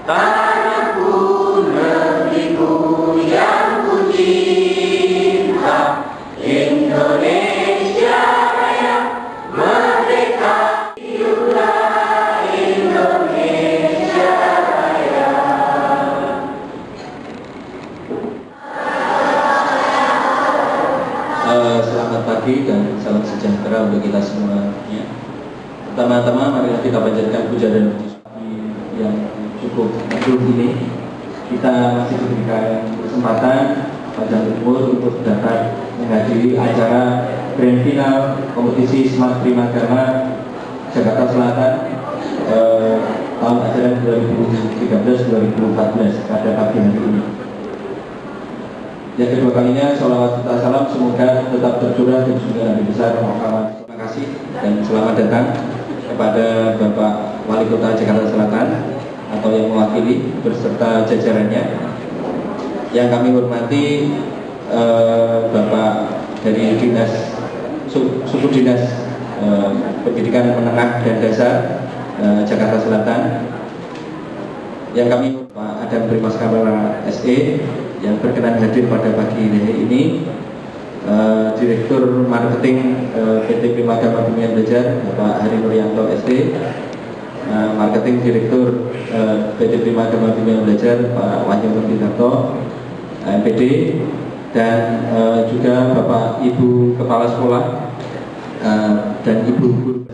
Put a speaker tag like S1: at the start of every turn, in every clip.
S1: Tanahku, negeriku yang ku cinta, Indonesia Raya merdeka, hiduplah Indonesia Raya.
S2: Selamat pagi dan salam sejahtera untuk kita semuanya. Pertama-tama marilah kita panjatkan puja dan puji yang cukup agung ini. Kita masih diberikan kesempatan panjang umur untuk dapat menghadiri acara grand final kompetisi Smart Prima Dharma Jakarta Selatan tahun ajaran 2013-2014 pada pagi hari ini. Yang kedua kalinya, sholawat serta salam semoga tetap tercurah dan juga Nabi besar Muhammad. Terima kasih dan selamat datang kepada Bapak Wali Kota Jakarta Selatan atau yang mewakili beserta jajarannya. Yang kami hormati Bapak dari Dinas Suku Dinas Pendidikan Menengah dan Dasar Jakarta Selatan. Yang kami Pak Adam Primas Kamara SE yang berkenan hadir pada pagi ini, Direktur Marketing PT Prima Dharma Bimbingan Belajar Bapak Hari Nuryanto SD, Marketing Direktur PT Prima Dharma Bimbingan Belajar Pak Wahyu Nuryanto MPD, dan juga Bapak Ibu Kepala Sekolah dan Ibu Guru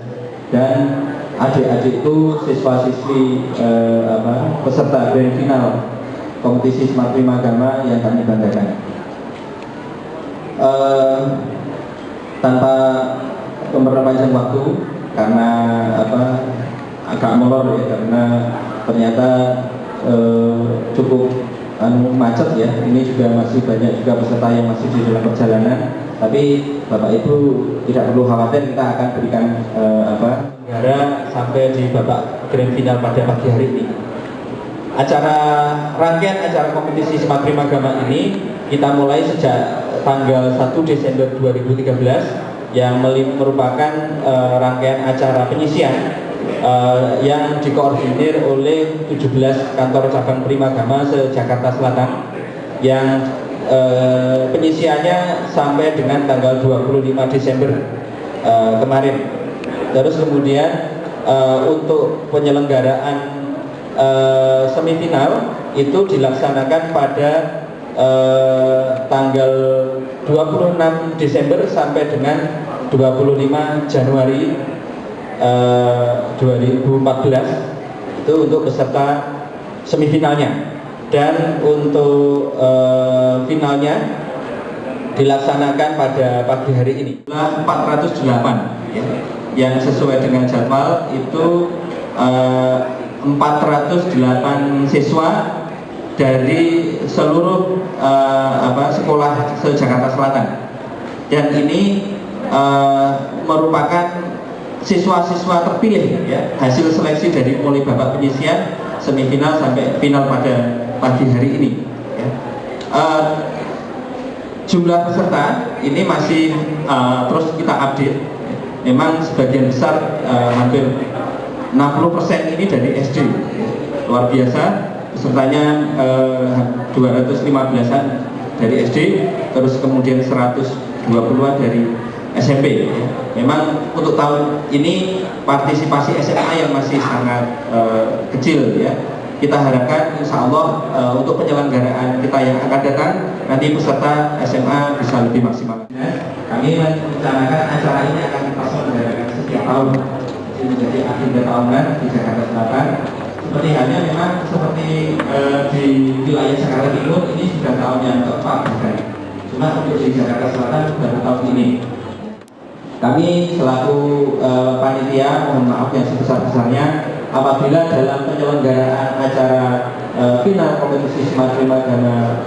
S2: dan adik-adik itu siswa-siswi peserta grand final kompetisi Smart Prima Dharma yang kami banggakan. Tanpa memperpanjang waktu karena agak molor ya, karena ternyata cukup macet ya. Ini juga masih banyak juga peserta yang masih di dalam perjalanan. Tapi Bapak Ibu tidak perlu khawatir, kita akan berikan negara sampai di babak grand final pada pagi hari ini. Rangkaian acara kompetisi Smart Prima Dharma ini kita mulai sejak tanggal 1 Desember 2013 yang merupakan rangkaian acara penyisian yang dikoordinir oleh 17 kantor cabang Prima Dharma se-Jakarta Selatan, yang penyisiannya sampai dengan tanggal 25 Desember kemarin. Terus kemudian untuk penyelenggaraan semifinal itu dilaksanakan pada tanggal 26 Desember sampai dengan 25 Januari 2014 itu untuk peserta semifinalnya. Dan untuk finalnya dilaksanakan pada pagi hari ini. 408 ya, yang sesuai dengan jadwal itu 408 siswa dari seluruh sekolah se-Jakarta Selatan. Dan ini merupakan siswa-siswa terpilih ya, hasil seleksi dari mulai babak penyisian, semifinal sampai final pada pagi hari ini ya. Jumlah peserta ini masih terus kita update. Memang sebagian besar hampir 60% ini dari SD, luar biasa. Pesertanya 215-an dari SD, terus kemudian 120-an dari SMP. Memang untuk tahun ini partisipasi SMA yang masih sangat kecil ya. Kita harapkan insya Allah untuk penyelenggaraan kita yang akan datang nanti peserta SMA bisa lebih maksimal. Kami merencanakan acara ini akan kita selenggarakan setiap tahun. Menjadi agenda tahunan di Jakarta Selatan. Seperti halnya memang seperti di wilayah Jakarta Timur ini sudah tahun yang keempat bahkan. Cuma untuk di Jakarta Selatan baru tahun ini. Kami selaku panitia mohon maaf yang sebesar-besarnya apabila dalam penyelenggaraan acara final kompetisi Smart Prima Dharma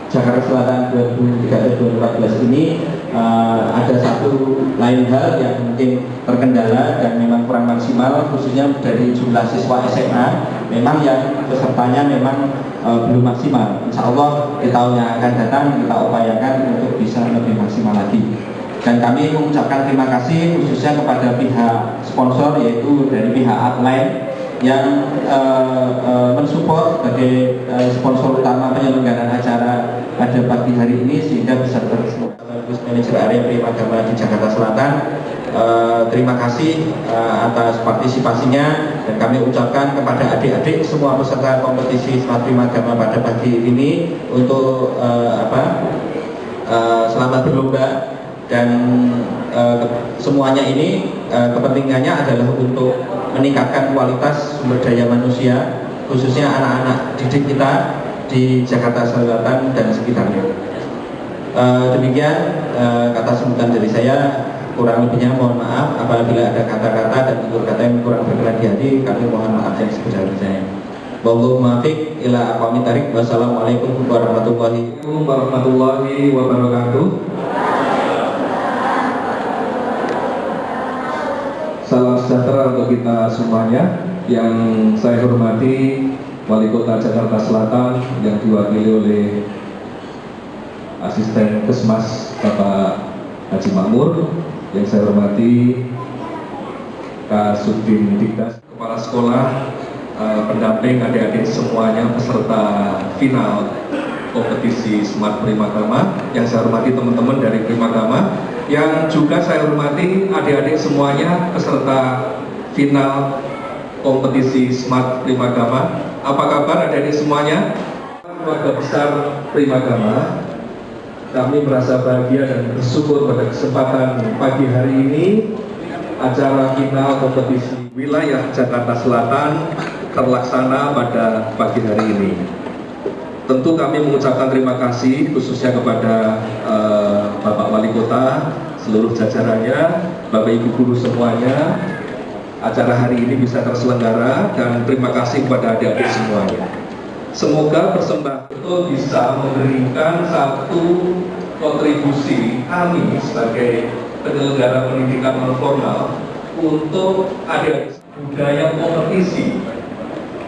S2: Jakarta Selatan 2013-2014 ini ada satu lain hal yang mungkin terkendala dan memang kurang maksimal, khususnya dari jumlah siswa SMA. Memang yang pesertanya memang belum maksimal. Insya Allah di tahun yang akan datang kita upayakan untuk bisa lebih maksimal lagi. Dan kami mengucapkan terima kasih khususnya kepada pihak sponsor, yaitu dari pihak Upline yang mensupport sebagai sponsor utama penyelenggaraan acara pada pagi hari ini sehingga bisa terus manajer area Primagama di Jakarta Selatan. Terima kasih atas partisipasinya dan kami ucapkan kepada adik-adik semua peserta kompetisi Smart Primagama pada pagi ini untuk selamat berlomba dan semuanya ini kepentingannya adalah untuk meningkatkan kualitas sumber daya manusia khususnya anak-anak didik kita di Jakarta Selatan dan sekitarnya. Demikian kata sambutan dari saya, kurang lebihnya mohon maaf apabila ada kata-kata dan tutur kata yang kurang berkenan di hati, kami mohon maaf yang sebesar-besarnya. Wallahu muwaffiq ila aqwamit thariq. Wassalamualaikum warahmatullahi wabarakatuh.
S3: Salam sejahtera untuk kita semuanya. Yang saya hormati Wali Kota Jakarta Selatan yang diwakili oleh Asisten Kesmas Bapak Haji Makmur, yang saya hormati Kasubdin Dikdas, Kepala Sekolah, pendamping adik-adik semuanya peserta final kompetisi Smart Primagama, yang saya hormati teman-teman dari Primagama, yang juga saya hormati adik-adik semuanya peserta final kompetisi Smart Primagama. Apa kabar adik-adik semuanya? Keluarga besar Primagama, kami merasa bahagia dan bersyukur pada kesempatan pagi hari ini acara final kompetisi wilayah Jakarta Selatan terlaksana pada pagi hari ini. Tentu kami mengucapkan terima kasih khususnya kepada Bapak Wali Kota, seluruh jajarannya, Bapak Ibu guru semuanya. Acara hari ini bisa terselenggara dan terima kasih kepada adik-adik semuanya. Semoga persembahan itu bisa memberikan satu kontribusi kami sebagai penyelenggara pendidikan non formal untuk adik-adik budaya kompetisi,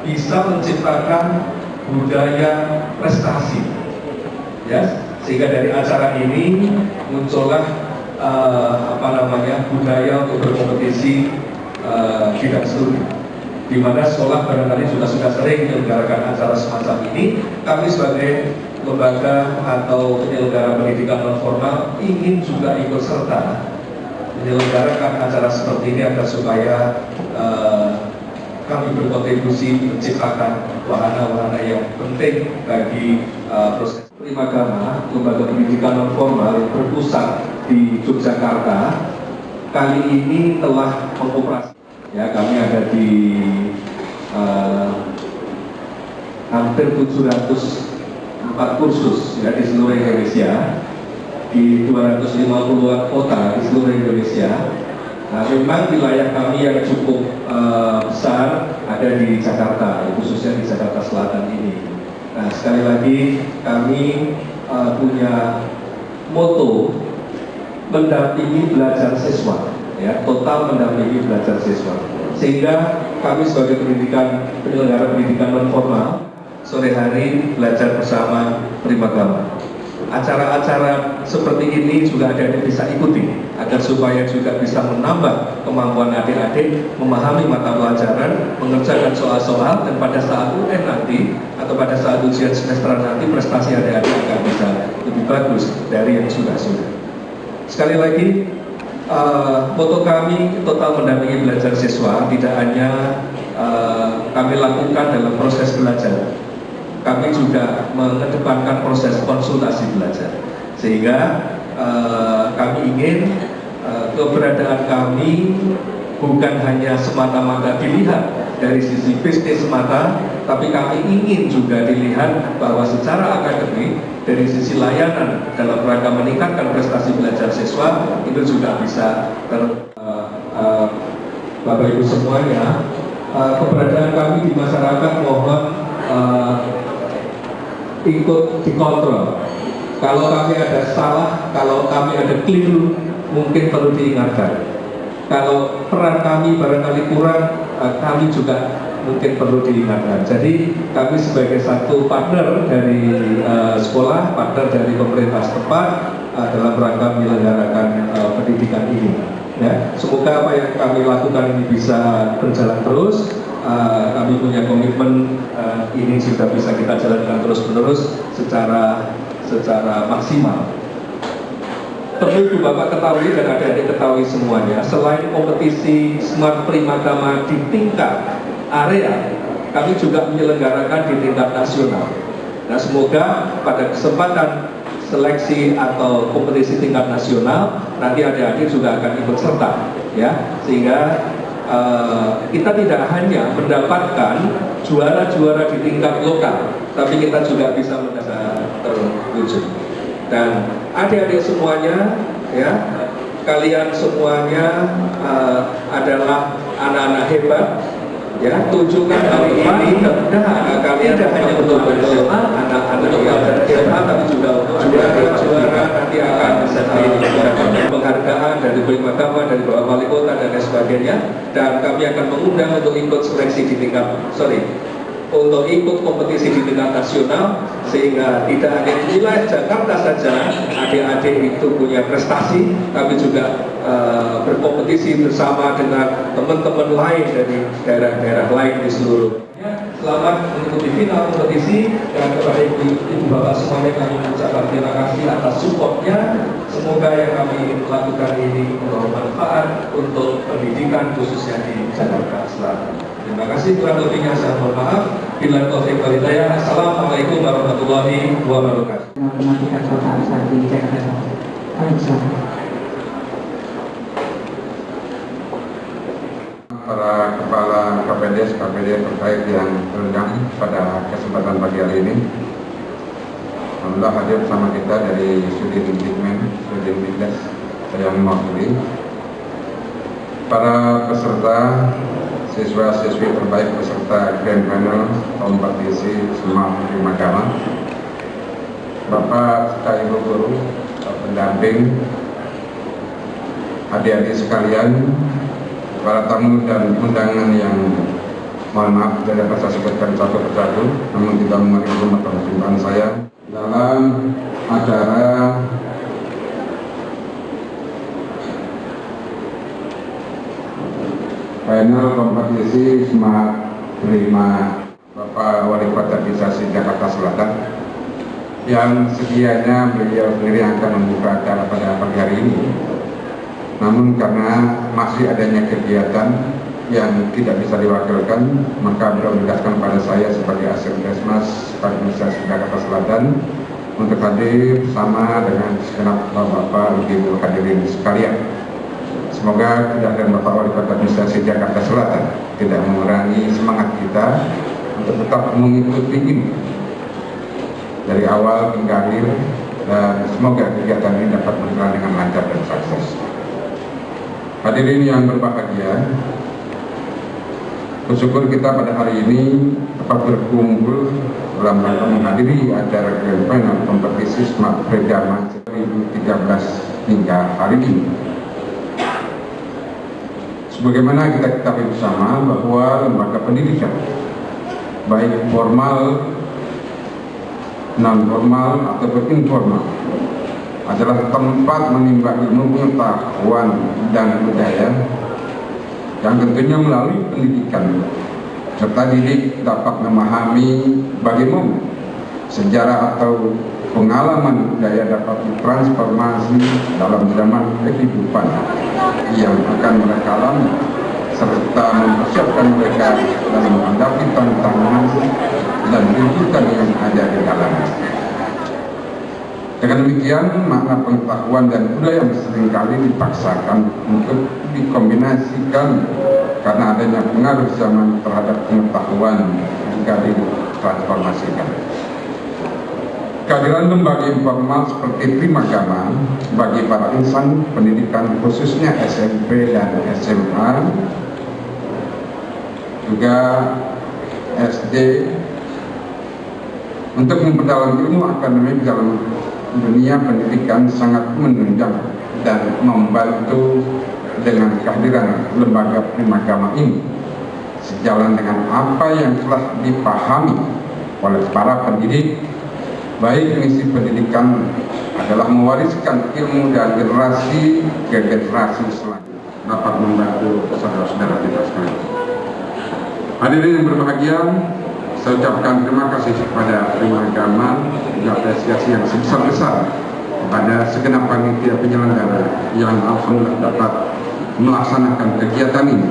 S3: bisa menciptakan budaya prestasi, ya, sehingga dari acara ini muncullah budaya untuk berkompetisi tidak studi, di mana sekolah barangkali juga sudah sering menyelenggarakan acara semacam ini. Kami sebagai lembaga atau penyelenggara pendidikan non formal ingin juga ikut serta menyelenggarakan acara seperti ini agar supaya kami berkontribusi menciptakan wahana-wahana yang penting bagi proses Primagama, lembaga pendidikan non formal yang berpusat di Yogyakarta, kali ini telah mengoperasi. Ya, kami ada di hampir 704 kursus ya di seluruh Indonesia, di 250-an kota di seluruh Indonesia. Nah, memang wilayah kami yang cukup besar ada di Jakarta, khususnya di Jakarta Selatan ini. Nah, sekali lagi kami punya moto mendampingi belajar siswa, ya, total mendampingi belajar siswa. Sehingga kami sebagai penyelenggara pendidikan non formal, sore hari belajar bersama Primagama. Acara-acara seperti ini juga adik-adik bisa ikuti agar supaya juga bisa menambah kemampuan adik-adik memahami mata pelajaran, mengerjakan soal-soal, dan pada saat UN nanti atau pada saat ujian semesteran nanti prestasi adik-adik akan bisa lebih bagus dari yang sudah-sudah. Sekali lagi, moto kami total mendampingi belajar siswa tidak hanya kami lakukan dalam proses belajar, kami juga mengedepankan proses konsultasi belajar, sehingga kami ingin keberadaan kami bukan hanya semata-mata dilihat dari sisi bisnis semata, tapi kami ingin juga dilihat bahwa secara akademik dari sisi layanan dalam rangka meningkatkan prestasi belajar siswa itu juga bisa Bapak Ibu semuanya, keberadaan kami di masyarakat mohon ikut dikontrol. Kalau kami ada salah, kalau kami ada keliru, mungkin perlu diingatkan. Kalau peran kami barangkali kurang, kami juga mungkin perlu diingatkan. Jadi kami sebagai satu partner dari sekolah, partner dari pemerintah setempat dalam rangka menyelenggarakan pendidikan ini. Ya, semoga apa yang kami lakukan ini bisa berjalan terus. kami punya komitmen ini sudah bisa kita jalankan terus-menerus secara maksimal. Perlu Ibu Bapak ketahui dan adik-adik ketahui semuanya, selain kompetisi Smart Primadama di tingkat area, kami juga menyelenggarakan di tingkat nasional. Nah, semoga pada kesempatan seleksi atau kompetisi tingkat nasional nanti adik-adik juga akan ikut serta, ya, sehingga kita tidak hanya mendapatkan juara-juara di tingkat lokal, tapi kita juga bisa terwujud. Dan adik-adik semuanya, ya, kalian semuanya adalah anak-anak hebat, ya. Tunjukkan hari ini kalian tidak hanya betul-betul anak-anak yang hebat, tapi juga juara nanti akan mendapatkan penghargaan dari Primadama, dari Bapak Wali Kota dan lain sebagainya. Dan kami akan mengundang untuk ikut seleksi di untuk ikut kompetisi di tingkat nasional, sehingga tidak hanya di wilayah Jakarta saja adik-adik itu punya prestasi, tapi juga berkompetisi bersama dengan teman-teman lain dari daerah-daerah lain di seluruh. Selamat mengikuti final kompetisi, dan kepada ibu bapak semuanya kami mengucapkan terima kasih atas supportnya. Semoga yang kami lakukan ini membawa manfaat untuk pendidikan khususnya di Jakarta Selatan. Terima kasih, kurang lebihnya saya mohon maaf. Bila taufik wal hidayah. Assalamualaikum warahmatullahi wabarakatuh.
S4: Matematika Kota Asal di Jakarta.
S5: Para kepala KPD terkait yang terundang pada kesempatan pagi hari ini, alhamdulillah hadir bersama kita dari Sudin Dikmen, Sudin Dikdes yang mewakili para peserta, siswa-siswi terbaik peserta Grand Final kompetisi Smart Primadama, Bapak, Ibu guru, pendamping, adik-adik sekalian, para tamu dan undangan yang mohon maaf tidak dapat saya sebutkan satu persatu, namun tidak mengerti atau perjumpaan saya dalam acara final kompetisi Smart Prima Bapak Wali Kota Administrasi Jakarta Selatan, yang sedianya beliau sendiri akan membuka acara pada pagi hari ini. Namun karena masih adanya kegiatan yang tidak bisa diwakilkan, maka beliau menegaskan pada saya sebagai Asesdesmas Administrasi Jakarta Selatan untuk hadir bersama dengan segenap bapak-bapak ibu hadirin sekalian. Semoga kehadiran Bapak Wali Kota Administrasi Jakarta Selatan tidak mengurangi semangat kita untuk tetap mengikuti ini dari awal hingga akhir, dan semoga kegiatan ini dapat berjalan dengan lancar dan sukses. Hadirin yang berbahagia, bersyukur kita pada hari ini dapat berkumpul dalam rangka menghadiri acara Grand Final kompetisi Smart Primadama 2013 hingga hari ini. Sebagaimana kita ketahui bersama bahwa lembaga pendidikan, baik formal, non formal ataupun informal, adalah tempat menimba ilmu pengetahuan dan budaya yang tentunya melalui pendidikan serta didik dapat memahami bagaimana sejarah atau pengalaman budaya dapat ditransformasi dalam zaman kehidupan yang akan mereka alami, serta mempersiapkan mereka dalam menghadapi tantangan dan tuntutan yang ada di dalamnya. Dengan demikian, makna pengetahuan dan budaya yang seringkali dipaksakan untuk dikombinasikan karena adanya pengaruh zaman terhadap pengetahuan jika ditransformasikan. Kehadiran lembaga informal seperti Primadama bagi para insan pendidikan khususnya SMP dan SMA, juga SD, untuk memperdalam ilmu akademik dalam dunia pendidikan sangat menunjang dan membantu dengan kehadiran lembaga Primadama ini, sejalan dengan apa yang telah dipahami oleh para pendidik. Baik misi pendidikan adalah mewariskan ilmu dari generasi ke generasi selanjutnya, dapat membantu saudara-saudara kita sekalian. Hadirin yang berbahagia, saya ucapkan terima kasih kepada Prima Agama dan apresiasi yang sebesar-besar kepada segenap panitia penyelenggara yang alhamdulillah dapat melaksanakan kegiatan ini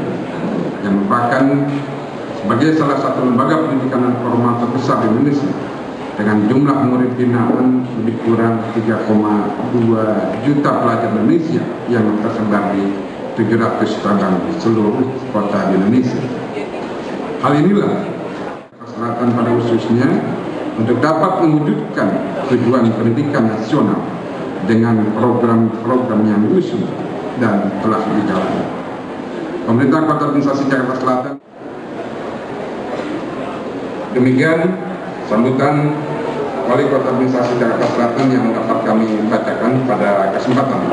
S5: yang merupakan sebagai salah satu lembaga pendidikan dan formal terbesar di Indonesia dengan jumlah murid binaan lebih kurang 3,2 juta pelajar Indonesia yang tersebar di 700 cabang di seluruh kota di Indonesia. Hal inilah Selatan pada khususnya untuk dapat mewujudkan tujuan pendidikan nasional dengan program-program yang diusung dan telah dijalankan. Pemerintah Kota Administrasi Jakarta Selatan. Demikian sambutan Wali Kota Administrasi Jakarta Selatan yang dapat kami bacakan pada kesempatan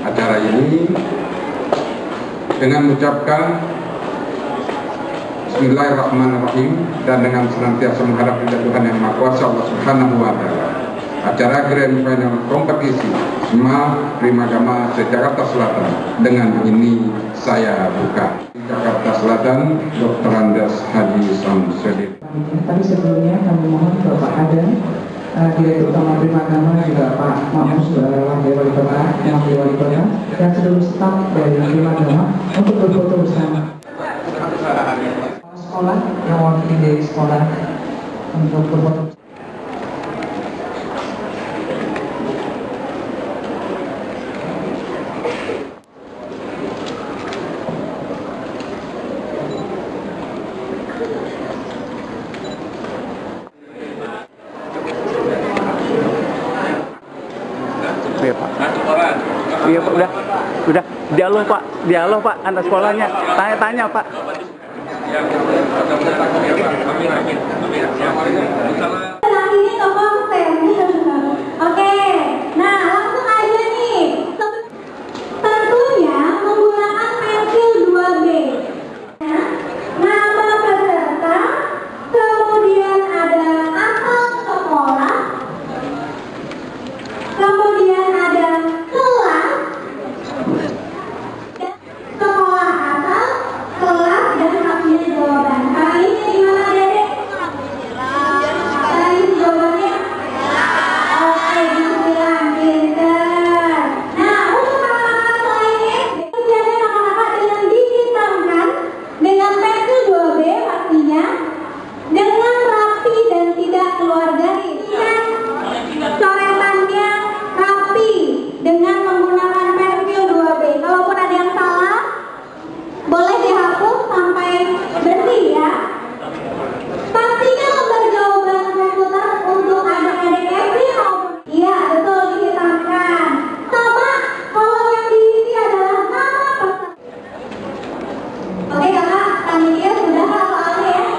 S5: acara ini dengan mengucapkan Bismillahirrahmanirrahim dan dengan senantiasa menghadap kepada Tuhan Yang Maha Kuasa Allah Subhanahu wa Ta'ala. Acara Grand Final kompetisi SMA Prima Agama se-Jakarta Selatan dengan ini saya buka. Jakarta Selatan, Dr. Andes Haji Samsudin.
S4: Tapi sebelumnya kami mohon Bapak Adam, Direktur Utama Prima Agama, juga Pak Mamus, Wakil Wali Kota, Wakil Wali Kota, dan seluruh staf dari Prima Agama untuk berfoto bersama. Sekolah yang wakil dari sekolah untuk berfoto.
S6: Iya Pak. Iya Pak, udah dialog Pak antar sekolahnya, tanya Pak.
S1: Ini tokoh Oke, nah langsung aja nih. Tentunya menggunakan pensil 2B. Nama peserta, kemudian ada asal sekolah, kemudian ada kelas, sekolah asal, kelas, dan hasil jawaban. Kali ini di mana Dedek? Tadi jawabannya? Oke, bismillah, pinter. Nah, untuk anak-anak lainnya, kerjanya anak-anak dengan dihitamkan dengan pensil 2B pastinya, dengan rapi dan tidak keluar garis. Coretannya rapi dengan menggunakan pensil 2B. Kalaupun ada yang salah, boleh dihapus sampai bersih ya. Pastinya lembar jawaban komputer untuk adik-adik SD maupun iya betul dihitamkan. Sama kalau yang diisi adalah nama peserta. Oke kakak, panitia sudah soalnya ya.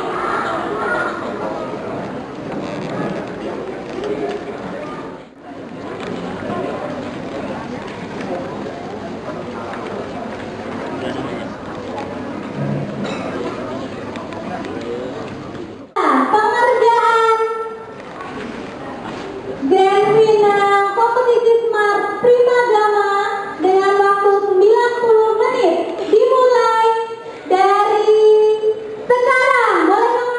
S1: Pengerjaan Grand Final kompetisi Smart Prima Agama dengan waktu 90 menit dimulai dari sekarang. Boleh dong?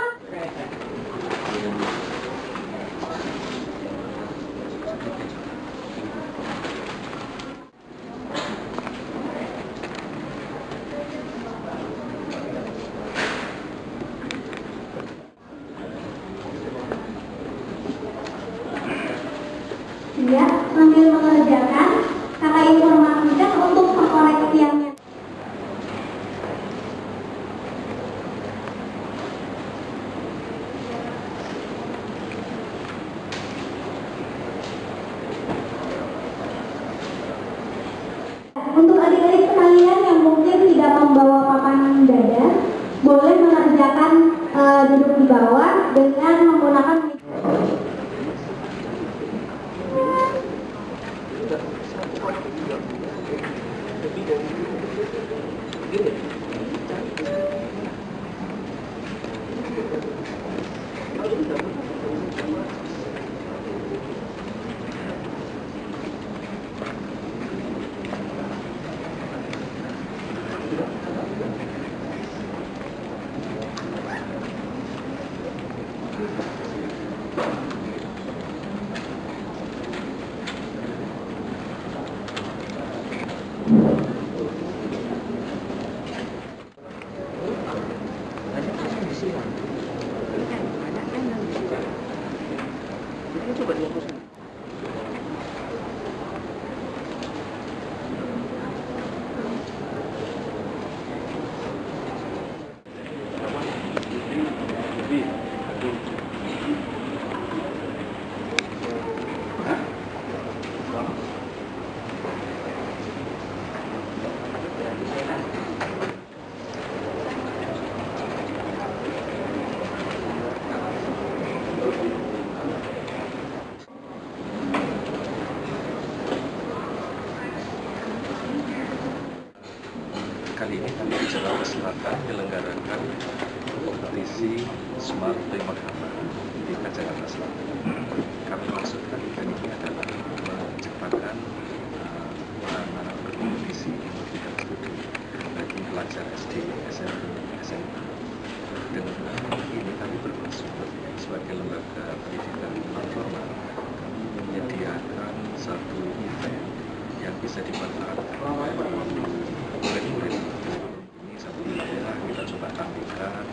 S1: Ya, sambil mengerjakan, kakak informasikan untuk pengkoreksiannya. Untuk adik-adik sekalian yang mungkin tidak membawa papan dada, boleh mengerjakan duduk di bawah dengan menggunakan
S6: coba 20.
S3: Kali ini kami di Jakarta Selatan menyelenggarakan kompetisi Smart Prima Gama di Jakarta Selatan. Kami maksudkan event ini adalah menciptakan anak-anak berkompetisi di bidang studi bagi pelajar SD, SMP, SMA. Dengan ini kami bermaksud sebagai lembaga pendidikan non formal, kami menyediakan satu event yang bisa dimanfaatkan oleh murid-murid. Ini satu wilayah kita coba tampilkan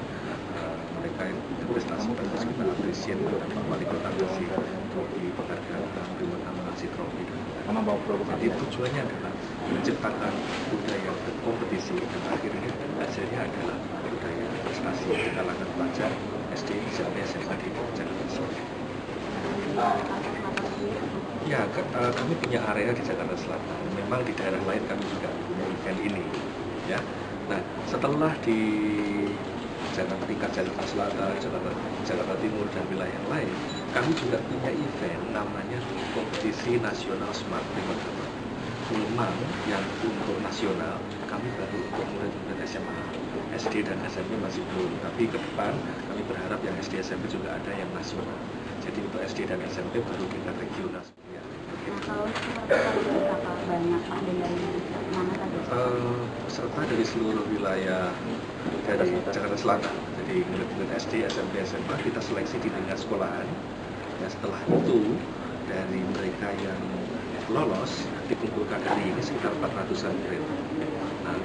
S3: mereka yang berprestasi bagus, kita apresiasi Pak Wali Kota Bekasi untuk di penghargaan Prima Gama Citrofi. Jadi tujuannya adalah menciptakan budaya berkompetisi dan akhirnya hasilnya adalah budaya prestasi di kalangan pelajar SD, SMP, SMA di Jakarta Selatan. Ya, kami punya area di Jakarta Selatan. Memang di daerah lain kami juga punya event ini, ya. Nah, setelah di tingkat Jakarta Selatan, Jakarta Timur dan wilayah yang lain, kami juga punya event namanya Kompetisi Nasional Smart Prima Gama. Memang yang untuk nasional kami baru untuk murid-murid SMA, SD dan SMP masih belum. Tapi ke depan kami berharap yang SD SMP juga ada yang nasional. Jadi untuk SD dan SMP baru tingkat regional. Ya,
S1: Kalau seperti berapa banyak Pak dari mana tadi?
S3: Peserta dari seluruh wilayah dari Jakarta Selatan. Jadi murid-murid SD, SMP, SMA kita seleksi di tingkat sekolahan. Dan setelah itu dari mereka yang lolos dikumpulkan hari ini sekitar 400-an murid. Nah,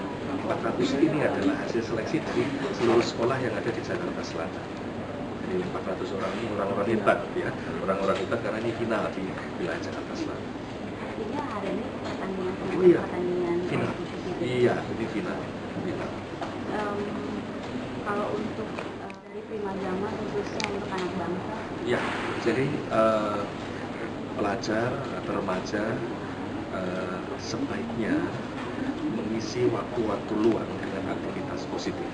S3: 400 ini adalah hasil seleksi dari seluruh sekolah yang ada di Jakarta Selatan. Jadi 400 orang ini orang-orang hebat, ya, orang-orang hebat karena ini final di wilayah Jakarta Selatan.
S1: Artinya hari ini pertandingan
S3: Iya,
S1: pertandingan
S3: final. Iya, ini final.
S1: Kalau untuk dari Prima Gama khususnya untuk anak bangsa,
S3: Ya, jadi pelajar atau remaja sebaiknya mengisi waktu-waktu luang dengan aktivitas positif.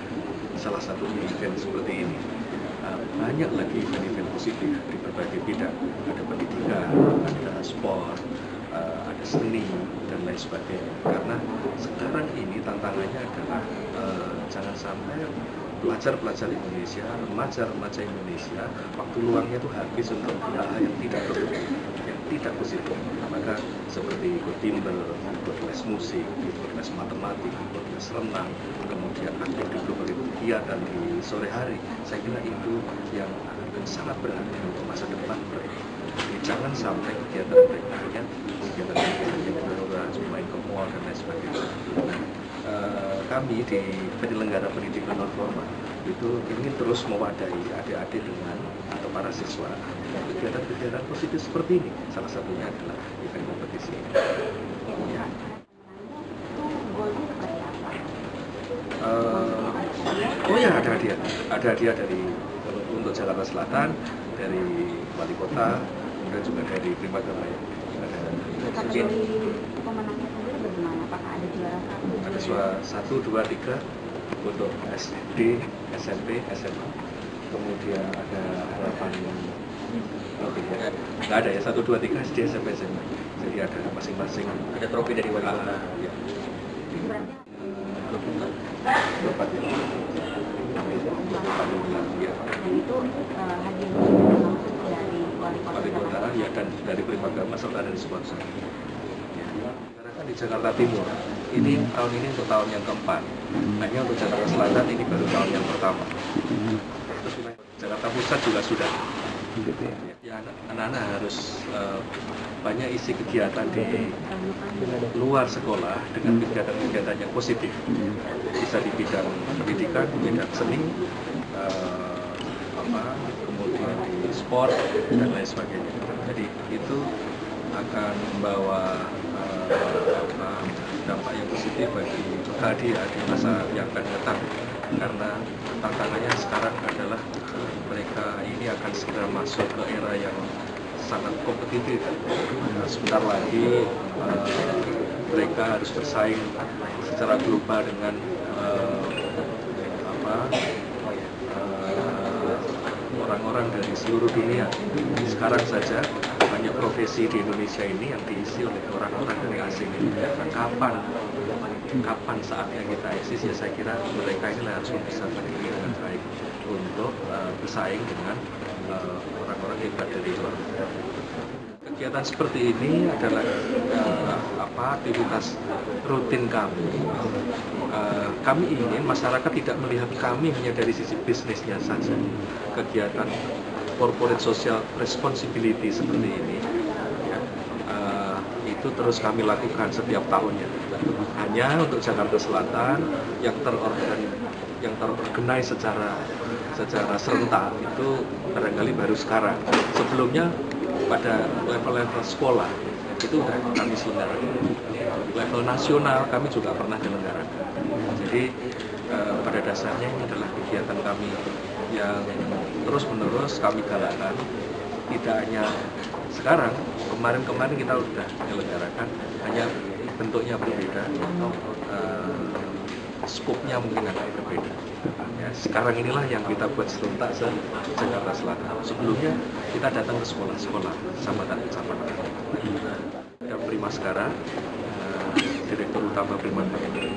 S3: Salah satunya event seperti ini. Banyak lagi event-event positif di berbagai bidang. Ada pendidikan, ada sport, ada seni, dan lain sebagainya. Karena sekarang ini tantangannya adalah jangan sampai pelajar-pelajar Indonesia, remaja-remaja Indonesia, waktu luangnya itu habis untuk hal-hal yang tidak produktif, yang tidak positif. Maka seperti ikut bimbel, ikut les musik, ikut les matematik, ikut les renang, kemudian aktif di berbagai kegiatan di sore hari. Saya kira itu yang akan sangat berarti untuk masa depan mereka. Jadi jangan sampai kegiatan mereka hanya kegiatan-kegiatan yang berulang, main ke mall dan lain sebagainya. Kami di penyelenggara pendidikan non formal itu ingin terus mewadahi adik-adik dengan atau para siswa kegiatan-kegiatan positif seperti ini. Salah satunya adalah event kompetisi ini. Ya.
S1: itu golnya seperti apa?
S3: Oh ya, ada hadiah dari untuk Jakarta Selatan, dari Wali Kota, kemudian juga dari Prima Gama ya.
S1: Kategori pemenangnya sendiri bagaimana? Apakah ada juara satu?
S3: Ada juara 1, 2, 3 untuk SD, SMP, SMA. Kemudian ada harapan lebih ya. Nggak ada ya, 1, 2, 3 SD, SMP, SMA. Jadi ada masing-masing. Ada trofi dari Wali Kota. Ya.
S1: Berarti
S3: Dapat ya. Ya.
S1: dan itu hadiahnya langsung dari Wali Kota.
S3: Wali Kota ya, dan dari Prima Gama serta dari sponsor. Ya. Karena kan di Jakarta Timur ini tahun ini untuk tahun yang keempat. Hanya untuk Jakarta Selatan ini baru tahun yang pertama. Terus Jakarta Pusat juga sudah. Ya, anak-anak harus banyak isi kegiatan di luar sekolah dengan kegiatan-kegiatan yang positif. Bisa di bidang pendidikan, bidang seni, kemudian di sport dan lain sebagainya. Jadi itu akan membawa dampak yang positif bagi di masa yang akan datang, karena tantangannya sekarang adalah mereka ini akan segera masuk ke era yang sangat kompetitif. Sebentar lagi mereka harus bersaing secara global dengan orang-orang dari seluruh dunia. Sekarang saja banyak profesi di Indonesia ini yang diisi oleh orang-orang dari asing. Kapan saatnya kita eksis, ya saya kira mereka ini harus mempersiapkan diri dengan baik untuk bersaing dengan orang-orang hebat dari luar. Kegiatan seperti ini adalah aktivitas rutin kami. Kami ingin masyarakat tidak melihat kami hanya dari sisi bisnisnya saja. Kegiatan corporate social responsibility seperti ini itu terus kami lakukan setiap tahunnya. Hanya untuk Jakarta Selatan yang terorganize secara serentak itu barangkali baru sekarang. Sebelumnya pada level-level sekolah itu sudah kami selenggarakan. Level nasional kami juga pernah menyelenggarakan. Jadi pada dasarnya ini adalah kegiatan kami yang terus-menerus kami galakkan. Tidak hanya sekarang, kemarin kita sudah menyelenggarakan, hanya bentuknya berbeda, skopnya mungkin agak berbeda. Ya, sekarang inilah yang kita buat serentak se-Jakarta Selatan. Sebelumnya kita datang ke sekolah-sekolah sama kecamatan. Ada Prima Skara, Direktur Utama Prima.
S7: Kemarin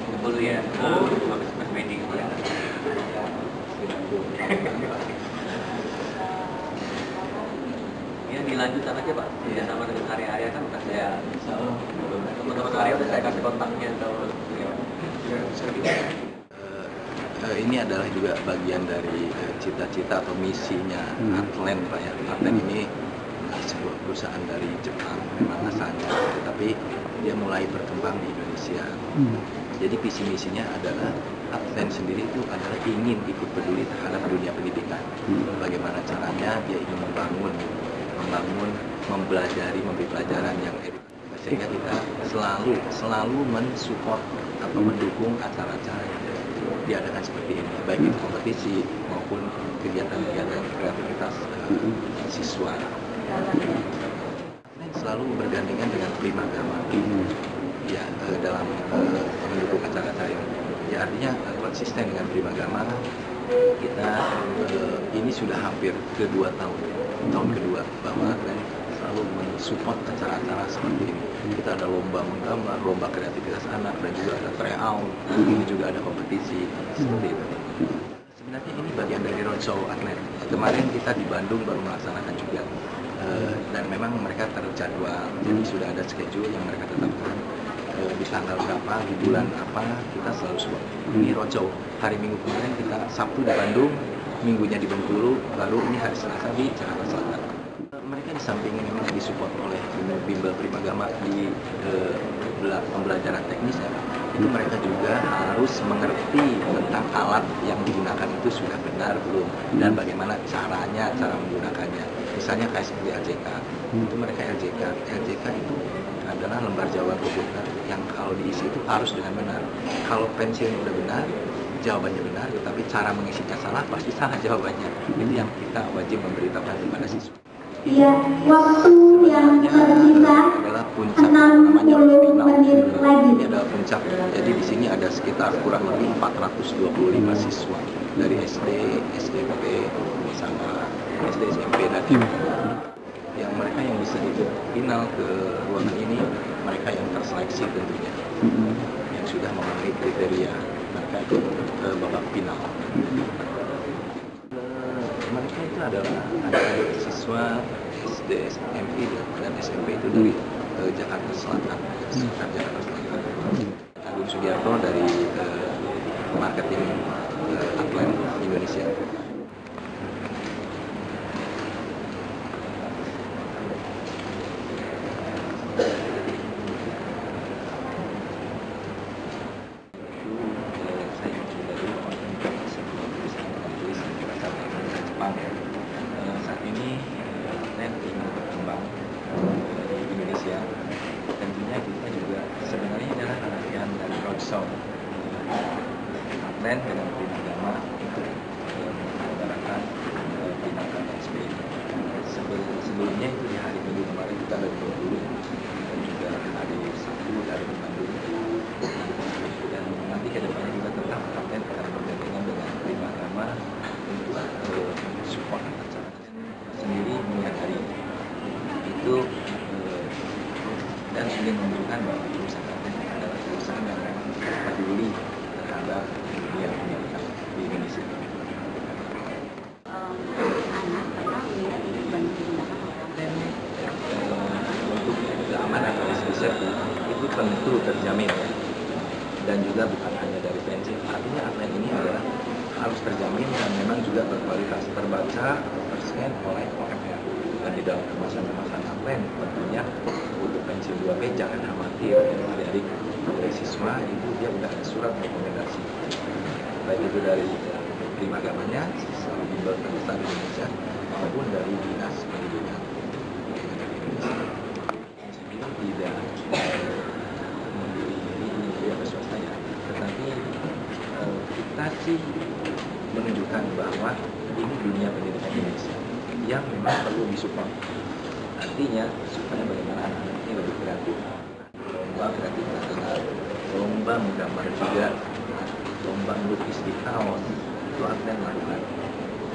S7: kumpul ya, habis meeting ya. Ya dilanjutkan aja Pak, ya sama dengan area-area kan udah saya teman-teman area udah saya kasih kontaknya atau
S8: ini adalah juga bagian dari cita-cita atau misinya Atlen, Pak ya. Atlen ini sebuah perusahaan dari Jepang memang asalnya, tetapi dia mulai berkembang di Indonesia. Jadi visi misinya adalah Atlen sendiri itu adalah ingin ikut peduli terhadap dunia pendidikan. Bagaimana caranya dia ingin mempelajari, memberi pelajaran yang edukatif, sehingga kita selalu mensupport atau mendukung acara-acara yang diadakan seperti ini, baik itu kompetisi maupun kegiatan-kegiatan kreativitas siswa. Selalu bergandengan dengan Prima Gama ya, dalam mendukung acara-acara ini. Ya, artinya konsisten dengan Prima Gama. Kita ini sudah hampir kedua tahun kedua bahwa Atlen selalu mensupport acara-acara seperti ini. Kita ada lomba menggambar, lomba kreativitas anak, dan juga ada tryout, ini juga ada kompetisi seperti itu. Sebenarnya ini bagian dari roadshow Atlen. Kemarin kita di Bandung baru melaksanakan juga, dan memang mereka terjadwal, jadi sudah ada schedule yang mereka tetapkan. Di tanggal berapa, di bulan apa, kita selalu support. Ini roadshow. Hari Minggu kemarin kita Sabtu di Bandung, Minggunya di Bengkulu, lalu ini hari Selasa di Jakarta Selatan. Mereka di samping memang disupport oleh bimbel Prima Gama di pembelajaran teknisnya, itu mereka juga harus mengerti tentang alat yang digunakan itu sudah benar belum, dan bagaimana caranya, cara menggunakannya. Misalnya kayak seperti LJK, itu mereka LJK itu adalah lembar jawaban komputer yang kalau diisi itu harus dengan benar. Kalau pensilnya udah benar, jawabannya benar, tetapi cara mengisinya salah, pasti salah jawabannya. Itu yang kita wajib memberitahukan kepada siswa.
S1: Iya, waktu yang tersisa
S8: Adalah puncak,
S1: 60
S8: namanya
S1: menit lagi.
S8: Ini adalah puncak. Jadi di sini ada sekitar kurang lebih 425 siswa dari SD, SMP, sama SD, SMP dan yang mereka yang bisa ikut final ke ruangan ini, mereka yang terseleksi tentunya, yang sudah memenuhi kriteria, mereka ikut ke babak final. Mereka itu adalah adik siswa SD, SMP dan SMP itu dari Jakarta Selatan, sekitar Jakarta Selatan. Agung Sugiarto dari marketing Atlen Indonesia. ingin menunjukkan bahwa perusahaan atlet ini adalah perusahaan yang memang peduli terhadap dunia pendidikan di Indonesia. Dan untuk keamanan dari segi safety itu tentu terjamin ya. Dan juga bukan hanya dari pensil, artinya atlet ini adalah harus terjamin dan memang juga berkualitas, terbaca, terscan oleh OMR. Dan di dalam kemasan-kemasan atlet tentunya untuk pensil 2B jangan khawatir, adik-adik dari siswa itu dia udah ada surat rekomendasi, baik itu dari Primagamanya, selalu bimbel terbesar di Indonesia, maupun dari Dinas Pendidikan. Ini tidak mendiri apa swasta ya, tetapi kita sih menunjukkan bahwa ini dunia pendidikan Indonesia yang memang perlu disupport. Artinya supaya bagaimana anak-anak ini lebih kreatif, lomba kreatif nasional, lomba menggambar juga, lomba melukis di kaos, itu atlet melakukan.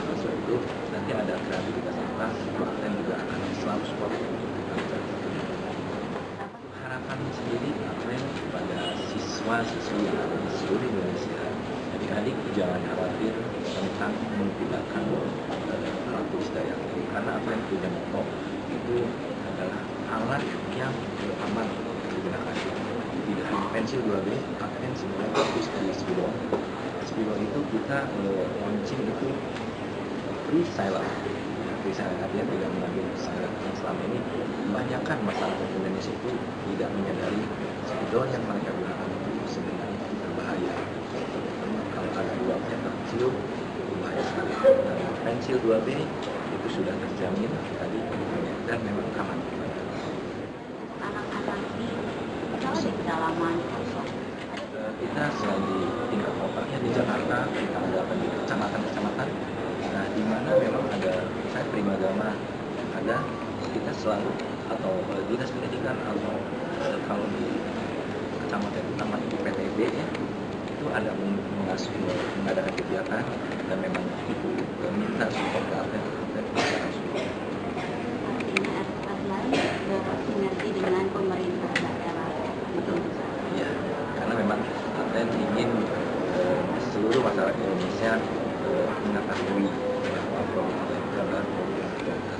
S8: Maksud itu nanti ada kreativitas apa, itu atlet juga akan selalu support. Harapan sendiri atlet kepada siswa-siswi yang ada di seluruh Indonesia, adik-adik jangan khawatir tentang menggunakan alat tulis daya, karena apa yang punya motor itu adalah alat yang aman digunakan. Tidak hanya pensil 2B, bahkan semuanya fokus di Spilo. Spilo itu kita launching itu free silent. Free silent artinya tidak mengambil silent. Yang selama ini kebanyakan masyarakat Indonesia itu tidak menyadari Spilo yang mereka gunakan itu sebenarnya berbahaya. Kalau ada uapnya tercium, berbahaya sekali. Nah, pensil 2B itu sudah terjamin tadi dan memang aman.
S1: Anak-anak ini kalau di pedalaman
S8: kita selain di tingkat kotanya di Jakarta, kita ada di kecamatan-kecamatan, nah di mana memang ada saya Primagama ada, kita selalu atau dinas pendidikan atau kalau di kecamatan utama itu PTB ya, itu ada mengadakan kegiatan dan memang itu minta support ke atlet-atlet support.
S1: Bersinergi dengan pemerintah daerah.
S8: Ya, karena memang atlet ingin seluruh masyarakat Indonesia mengetahui bahwa program itu adalah program prioritas.